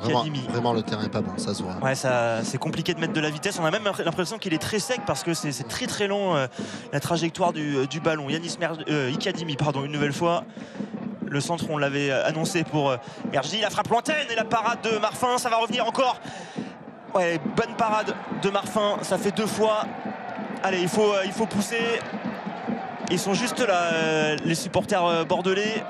Ikadimi. Vraiment, le terrain n'est pas bon, ça se voit. Ouais, c'est compliqué de mettre de la vitesse. On a même l'impression qu'il est très sec parce que c'est très très long la trajectoire du ballon. Ikadimi, pardon, une nouvelle fois. Le centre, on l'avait annoncé pour Mergi. La frappe lointaine et la parade de Marfin. Ça va revenir encore. Ouais, bonne parade de Marfin. Ça fait 2 fois. Allez, il faut pousser. Ils sont juste là, les supporters bordelais.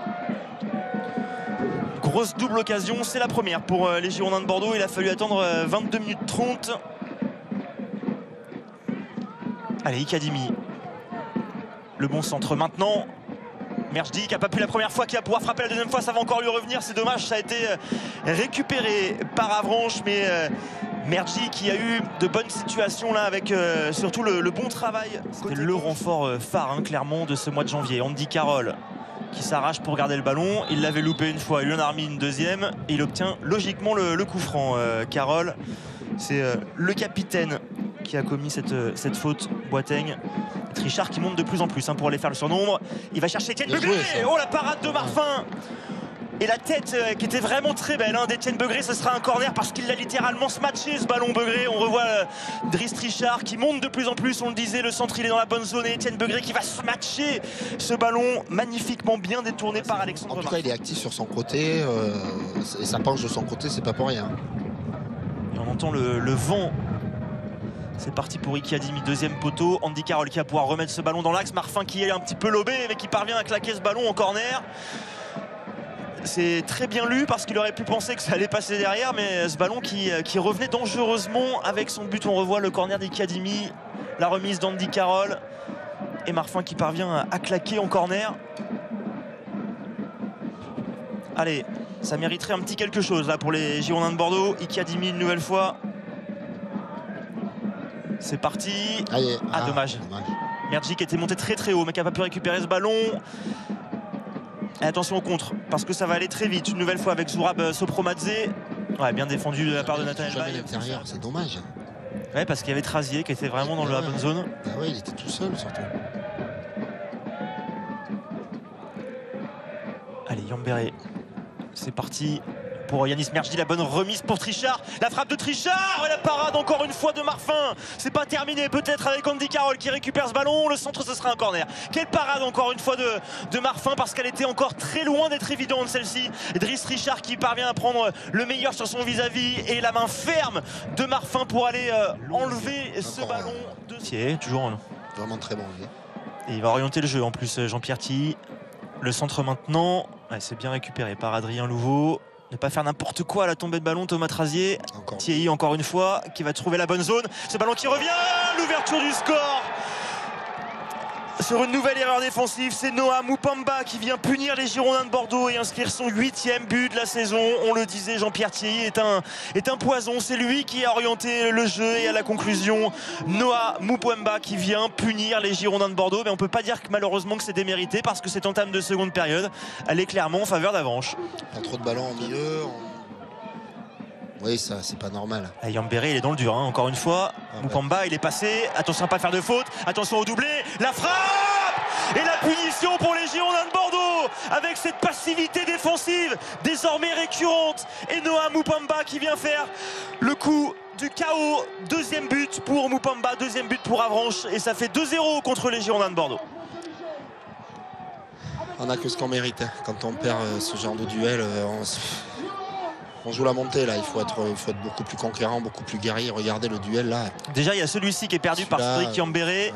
Grosse double occasion, c'est la première pour les Girondins de Bordeaux. Il a fallu attendre 22 minutes 30. Allez, Ikadimi. Le bon centre maintenant. Mergi qui n'a pas pu la première fois, qui va pouvoir frapper la deuxième fois. Ça va encore lui revenir, c'est dommage. Ça a été récupéré par Avranches, mais Mergi qui a eu de bonnes situations là avec surtout le bon travail. C'était le renfort phare hein, clairement de ce mois de janvier. Andy Carroll qui s'arrache pour garder le ballon. Il l'avait loupé une fois, il lui en a remis une deuxième et il obtient logiquement le coup franc. Carroll, c'est le capitaine qui a commis cette faute. Boiteng. Trichard qui monte de plus en plus hein, pour aller faire le surnombre. Il va chercher Étienne Begré. Oh, la parade de Marfin. Et la tête qui était vraiment très belle hein, d'Étienne Begré. Ce sera un corner parce qu'il l'a littéralement smatché ce ballon Begré. On revoit Driss Trichard qui monte de plus en plus. On le disait, le centre il est dans la bonne zone. Et Étienne Begré qui va smatcher ce ballon magnifiquement bien détourné par Alexandre Marfin. En tout cas, il est actif sur son côté. Et ça penche de son côté, c'est pas pour rien. Et on entend le vent. C'est parti pour Ikadimi, deuxième poteau. Andy Carroll qui va pouvoir remettre ce ballon dans l'axe. Marfin qui est un petit peu lobé, mais qui parvient à claquer ce ballon en corner. C'est très bien lu parce qu'il aurait pu penser que ça allait passer derrière, mais ce ballon qui revenait dangereusement avec son but. On revoit le corner d'Ikadimi, la remise d'Andy Carroll et Marfin qui parvient à claquer en corner. Allez, ça mériterait un petit quelque chose là pour les Girondins de Bordeaux. Ikadimi une nouvelle fois. C'est parti. Dommage. Mergi qui était monté très très haut mais qui n'a pas pu récupérer ce ballon. Et attention au contre parce que ça va aller très vite. Une nouvelle fois avec Zourab Sopromadze. Ouais, bien défendu de la part de Nathaniel Baye. C'est dommage. Ouais, parce qu'il y avait Trazier qui était vraiment dans la bonne zone. Ah ouais, il était tout seul surtout. Allez, Yambéré. C'est parti. Pour Yanis Mergi, la bonne remise pour Trichard. La frappe de Trichard et la parade encore une fois de Marfin. C'est pas terminé peut-être avec Andy Carroll qui récupère ce ballon. Le centre, ce sera un corner. Quelle parade encore une fois de Marfin parce qu'elle était encore très loin d'être évidente celle-ci. Driss Trichard qui parvient à prendre le meilleur sur son vis-à-vis et la main ferme de Marfin pour aller enlever ce ballon de Thiers. Toujours vraiment très bon. Et il va orienter le jeu en plus Jean-Pierre Tilly. Le centre maintenant. Ouais, c'est bien récupéré par Adrien Louveau. Ne pas faire n'importe quoi à la tombée de ballon. Thomas Trazier, Thierry encore une fois qui va trouver la bonne zone. Ce ballon qui revient, l'ouverture du score sur une nouvelle erreur défensive. C'est Noah Mupamba qui vient punir les Girondins de Bordeaux et inscrire son 8e but de la saison. On le disait, Jean-Pierre Thierry est un poison. C'est lui qui a orienté le jeu et à la conclusion Noah Mupamba qui vient punir les Girondins de Bordeaux. Mais on ne peut pas dire que malheureusement que c'est démérité parce que cette entame de seconde période elle est clairement en faveur d'Avranches. Pas trop de ballons au milieu. Oui, ça c'est pas normal. Yambéré il est dans le dur hein, encore une fois. Mupamba il est passé. Attention à ne pas faire de faute. Attention au doublé. La frappe et la punition pour les Girondins de Bordeaux avec cette passivité défensive désormais récurrente. Et Noah Mupamba qui vient faire le coup du chaos. Deuxième but pour Mupamba, deuxième but pour Avranches. Et ça fait 2-0 contre les Girondins de Bordeaux. On n'a que ce qu'on mérite. Quand on perd ce genre de duel, on joue la montée là, il faut être beaucoup plus conquérant, beaucoup plus guerrier. Regardez le duel là. Déjà il y a celui-ci qui est perdu par Cédric Yambéré.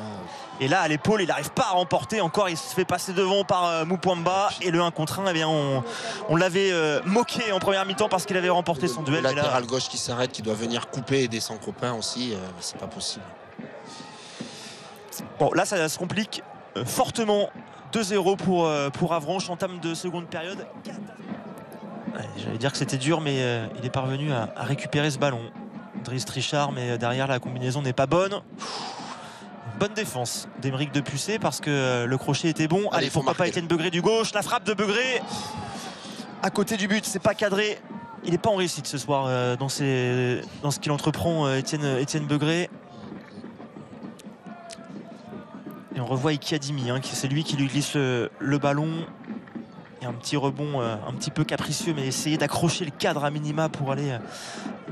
Et là à l'épaule il n'arrive pas à remporter encore. Il se fait passer devant par Mupamba. Et le 1 contre 1 eh bien, on l'avait moqué en première mi-temps parce qu'il avait remporté son duel. Le latéral gauche qui s'arrête, qui doit venir couper et aider son copain aussi, c'est pas possible. Bon là ça se complique fortement. 2-0 pour Avranches, entame de seconde période. J'allais dire que c'était dur mais il est parvenu à récupérer ce ballon. Driss Trichard mais derrière la combinaison n'est pas bonne. Bonne défense d'Aymeric Depucé parce que le crochet était bon. Allez, pourquoi pas Étienne Begré du gauche. La frappe de Begré à côté du but, c'est pas cadré. Il n'est pas en réussite ce soir dans ce qu'il entreprend Étienne Begré. Et on revoit Ikadimi hein, c'est lui qui lui glisse le ballon. Et un petit rebond un petit peu capricieux, mais essayer d'accrocher le cadre à minima pour aller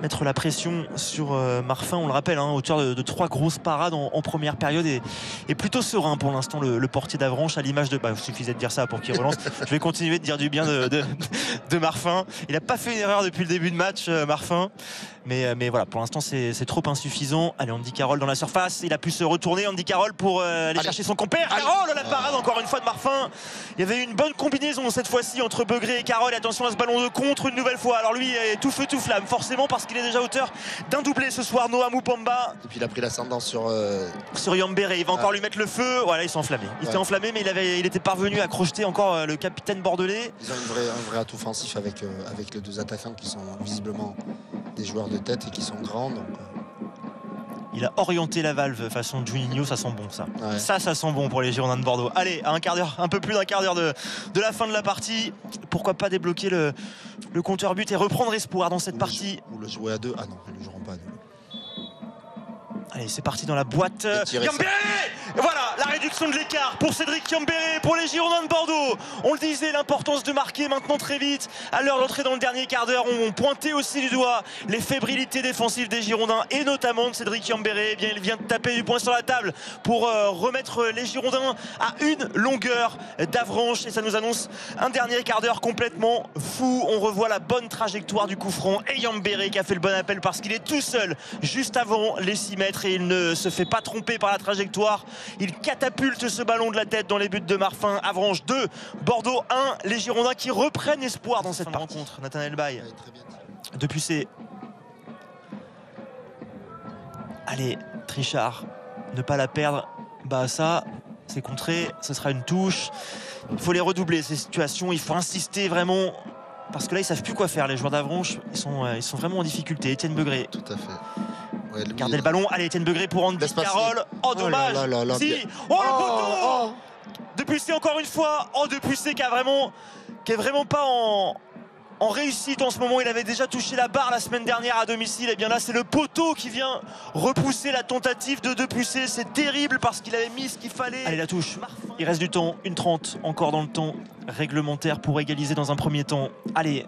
mettre la pression sur Marfin. On le rappelle, hein, auteur de 3 grosses parades en première période et plutôt serein pour l'instant le portier d'Avranches, à l'image de... il suffisait de dire ça pour qu'il relance. Je vais continuer de dire du bien de Marfin. Il n'a pas fait une erreur depuis le début de match, Marfin. Mais voilà, pour l'instant c'est trop insuffisant. Allez, Andy Carroll dans la surface, il a pu se retourner, Andy Carroll, pour aller chercher son compère. Carroll, la parade encore une fois de Marfin. Il y avait une bonne combinaison cette fois-ci entre Begré et Carroll. Attention à ce ballon de contre une nouvelle fois. Alors lui est tout feu tout flamme, forcément, parce qu'il est déjà auteur d'un doublé ce soir, Noah Mupamba. Et puis il a pris l'ascendant sur Yambéré. Il va encore lui mettre le feu. Voilà, il s'est enflammé. Il était enflammé, mais il était parvenu à crocheter encore le capitaine bordelais. Ils ont un vrai atout offensif avec les 2 attaquants qui sont visiblement des joueurs de tête et qui sont grands. Donc... Il a orienté la valve façon Juninho, ça sent bon ça. Ouais. Ça sent bon pour les Girondins de Bordeaux. Allez, à un peu plus d'un quart d'heure de la fin de la partie. Pourquoi pas débloquer le compteur but et reprendre espoir dans cette partie. Ou le jouer à 2. Ah non, ils ne joueront pas à 2. Allez, c'est parti dans la boîte. Yambéré. Voilà, la réduction de l'écart pour Cédric Yambéré, pour les Girondins de Bordeaux. On le disait, l'importance de marquer maintenant très vite. À l'heure d'entrée dans le dernier quart d'heure, on pointait aussi du doigt les fébrilités défensives des Girondins et notamment de Cédric Yambéré. Eh bien, il vient de taper du poing sur la table pour remettre les Girondins à une longueur d'Avranches et ça nous annonce un dernier quart d'heure complètement fou. On revoit la bonne trajectoire du coup franc et Yambéré qui a fait le bon appel parce qu'il est tout seul juste avant les 6 mètres et il ne se fait pas tromper par la trajectoire. Il catapulte ce ballon de la tête dans les buts de Marfin. Avranches 2, Bordeaux 1. Les Girondins qui reprennent espoir dans cette rencontre. Nathanaël Baye. Depuis c'est... Allez, Trichard, ne pas la perdre. Ça, c'est contré, ce sera une touche. Il faut les redoubler ces situations, il faut insister vraiment. Parce que là, ils savent plus quoi faire, les joueurs d'Avranches. Ils sont vraiment en difficulté. Étienne Begré. Tout à fait. Ouais, gardez le ballon. Allez, Étienne Begré pour Andy Carroll. Oh, dommage. Si. Oh, le poteau. Debussy encore une fois. Oh, Debussy qui est vraiment pas en réussite en ce moment. Il avait déjà touché la barre la semaine dernière à domicile. Et bien là, c'est le poteau qui vient repousser la tentative de Debussy. C'est terrible parce qu'il avait mis ce qu'il fallait. Allez, la touche. Il reste du temps. 1:30 encore dans le temps réglementaire pour égaliser dans un premier temps. Allez.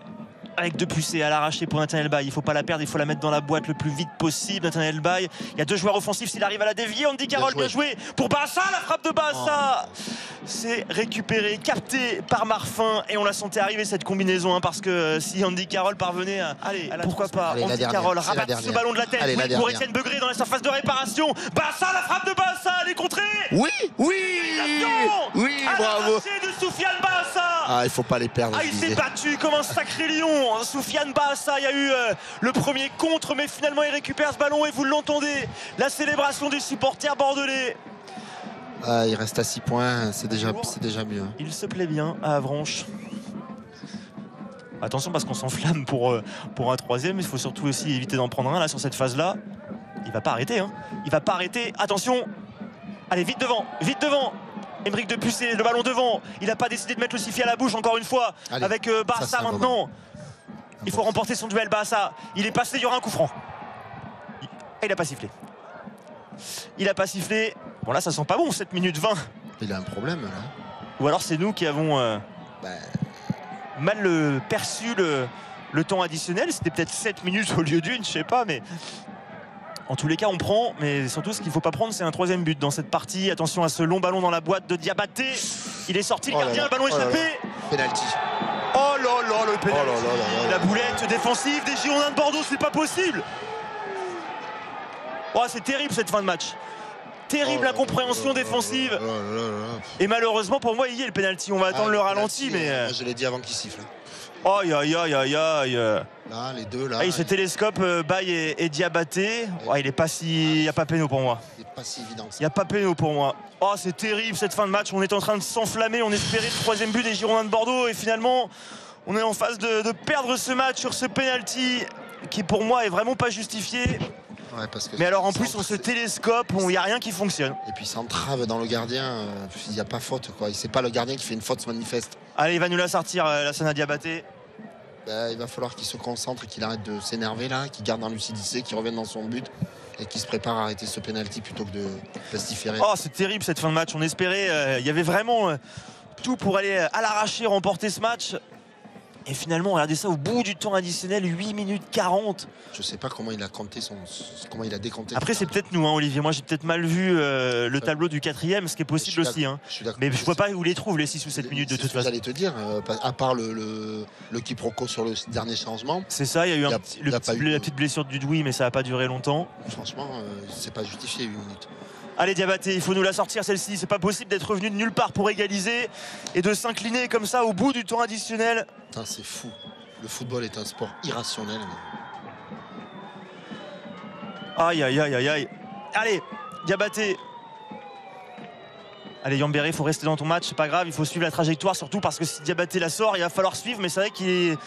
Avec Debussy à l'arraché pour Nathanaël Baye. Il ne faut pas la perdre, il faut la mettre dans la boîte le plus vite possible. Nathanaël Baye, il y a 2 joueurs offensifs s'il arrive à la dévier. Andy Carroll, bien joué pour Bassa. La frappe de Bassa, c'est récupéré, capté par Marfin. Et on la sentait arriver cette combinaison, hein, parce que si Andy Carroll parvenait à... Allez, pourquoi pas. Allez, Andy Carroll rabatte ce ballon de la tête. Allez, pour Étienne Begré dans la surface de réparation. Bassa, la frappe de Bassa, elle est contrée. Oui, bravo. De Soufiane Bassa. Ah, il ne faut pas les perdre. Il s'est battu comme un sacré lion. Soufiane Bassa, il y a eu le premier contre, mais finalement il récupère ce ballon et vous l'entendez, la célébration des supporters bordelais. Ah, il reste à 6 points, c'est déjà mieux. Il se plaît bien à Avranches. Attention parce qu'on s'enflamme pour un 3e, il faut surtout aussi éviter d'en prendre un là sur cette phase-là. Il va pas arrêter, hein. Il va pas arrêter. Attention. Allez, vite devant. Aymeric Debussy, le ballon devant. Il n'a pas décidé de mettre le sifflet à la bouche encore une fois. Allez, avec Bassa maintenant. Il faut remporter son duel. Bassa, il est passé, il y aura un coup franc. Il n'a pas sifflé. Bon là ça sent pas bon, 7 minutes 20. Il a un problème là. Ou alors c'est nous qui avons mal perçu le temps additionnel. C'était peut-être 7 minutes au lieu d'une, je sais pas, mais... En tous les cas, on prend, mais surtout ce qu'il ne faut pas prendre, c'est un 3e but dans cette partie. Attention à ce long ballon dans la boîte de Diabaté. Il est sorti, le gardien, le ballon échappé. Penalty. Oh là là, le penalty. La boulette défensive des Girondins de Bordeaux, c'est pas possible. Oh, c'est terrible cette fin de match. Terrible incompréhension défensive. Et malheureusement pour moi, il y a le penalty. On va attendre le ralenti, mais... Moi, je l'ai dit avant qu'il siffle. Aïe. Là, les deux là. Il se télescope Baye et Diabaté. Il n'y a pas péno pour moi. Il n'est pas si évident que ça. Il n'y a pas péno pour moi. Oh, c'est terrible cette fin de match. On est en train de s'enflammer. On espérait le 3e but des Girondins de Bordeaux. Et finalement, on est en phase de perdre ce match sur ce penalty qui pour moi est vraiment pas justifié. Ouais, parce que mais alors en plus on se télescope, il n'y a rien qui fonctionne. Et puis s'entrave dans le gardien, il n'y a pas faute quoi. C'est pas le gardien qui fait une faute manifeste. Allez, il va nous la sortir, la Sana Diabaté. Il va falloir qu'il se concentre, qu'il arrête de s'énerver là, qu'il garde en lucidité, qu'il revienne dans son but et qu'il se prépare à arrêter ce penalty plutôt que de pestiférer. Oh, c'est terrible cette fin de match. On espérait, il y avait vraiment tout pour aller à l'arracher, remporter ce match. Et finalement, regardez ça, au bout du temps additionnel, 8 minutes 40. Je sais pas comment il a compté comment il a décompté. Après, c'est peut-être nous, hein, Olivier. Moi, j'ai peut-être mal vu le tableau du 4e, ce qui est possible aussi. Hein. Mais je vois pas où les trouve les 6 ou 7 minutes de toute façon. J'allais te dire, à part le quiproquo sur le dernier changement. C'est ça, il y a eu la petite blessure du Doui, mais ça n'a pas duré longtemps. Franchement, c'est pas justifié 8 minutes. Allez Diabaté, il faut nous la sortir celle-ci. C'est pas possible d'être revenu de nulle part pour égaliser et de s'incliner comme ça au bout du temps additionnel. Putain, c'est fou. Le football est un sport irrationnel. Aïe aïe aïe aïe aïe. Allez, Diabaté. Allez Yambéré, il faut rester dans ton match, c'est pas grave, il faut suivre la trajectoire, surtout parce que si Diabaté la sort, il va falloir suivre, mais c'est vrai qu'il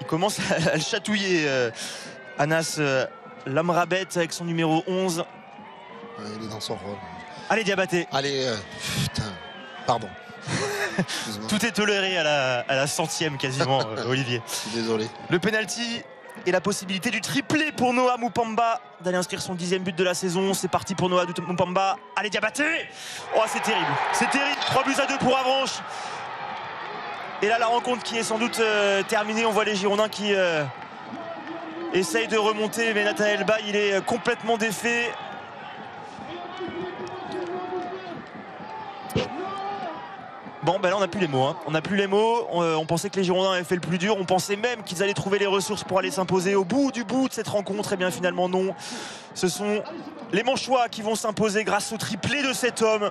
commence à le chatouiller. Anas Lamrabet avec son numéro 11. Il est dans son rôle. Allez Diabaté. Allez, putain, pardon. Tout est toléré à la 100e quasiment, Olivier. Je suis désolé. Le penalty et la possibilité du triplé pour Noah Mupamba d'aller inscrire son 10e but de la saison. C'est parti pour Noah Mupamba. Allez Diabaté. Oh, c'est terrible. C'est terrible. 3-2 pour Avranches. Et là, la rencontre qui est sans doute terminée. On voit les Girondins qui essayent de remonter. Mais Nathanaël Baye, il est complètement défait. Bon, ben là, on n'a plus les mots. Hein. On n'a plus les mots. On pensait que les Girondins avaient fait le plus dur. On pensait même qu'ils allaient trouver les ressources pour aller s'imposer au bout de cette rencontre. Et bien, finalement, non. Ce sont les Manchois qui vont s'imposer grâce au triplé de cet homme.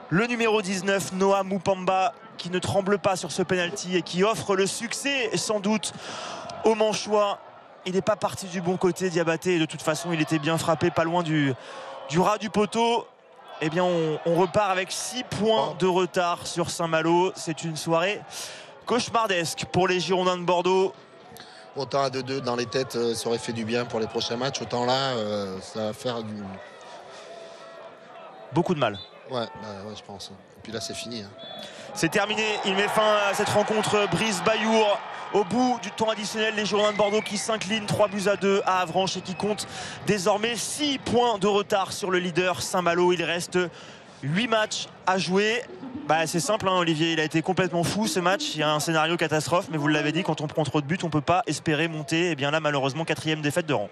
Le numéro 19, Noah Mupamba, qui ne tremble pas sur ce penalty et qui offre le succès, sans doute, aux Manchois. Il n'est pas parti du bon côté, Diabaté. Et de toute façon, il était bien frappé, pas loin du ras du poteau. Eh bien, on repart avec 6 points de retard sur Saint-Malo. C'est une soirée cauchemardesque pour les Girondins de Bordeaux. Autant à 2-2 dans les têtes, ça aurait fait du bien pour les prochains matchs. Autant là, ça va faire beaucoup de mal. Ouais, je pense. Et puis là, c'est fini. Hein. C'est terminé. Il met fin à cette rencontre. Brice Bayour. Au bout du temps additionnel, les Girondins de Bordeaux qui s'inclinent 3-2 à Avranches et qui comptent désormais 6 points de retard sur le leader Saint-Malo. Il reste 8 matchs à jouer. C'est simple, hein, Olivier, il a été complètement fou ce match. Il y a un scénario catastrophe, mais vous l'avez dit, quand on prend trop de buts, on ne peut pas espérer monter. Et bien là, malheureusement, 4e défaite de rang.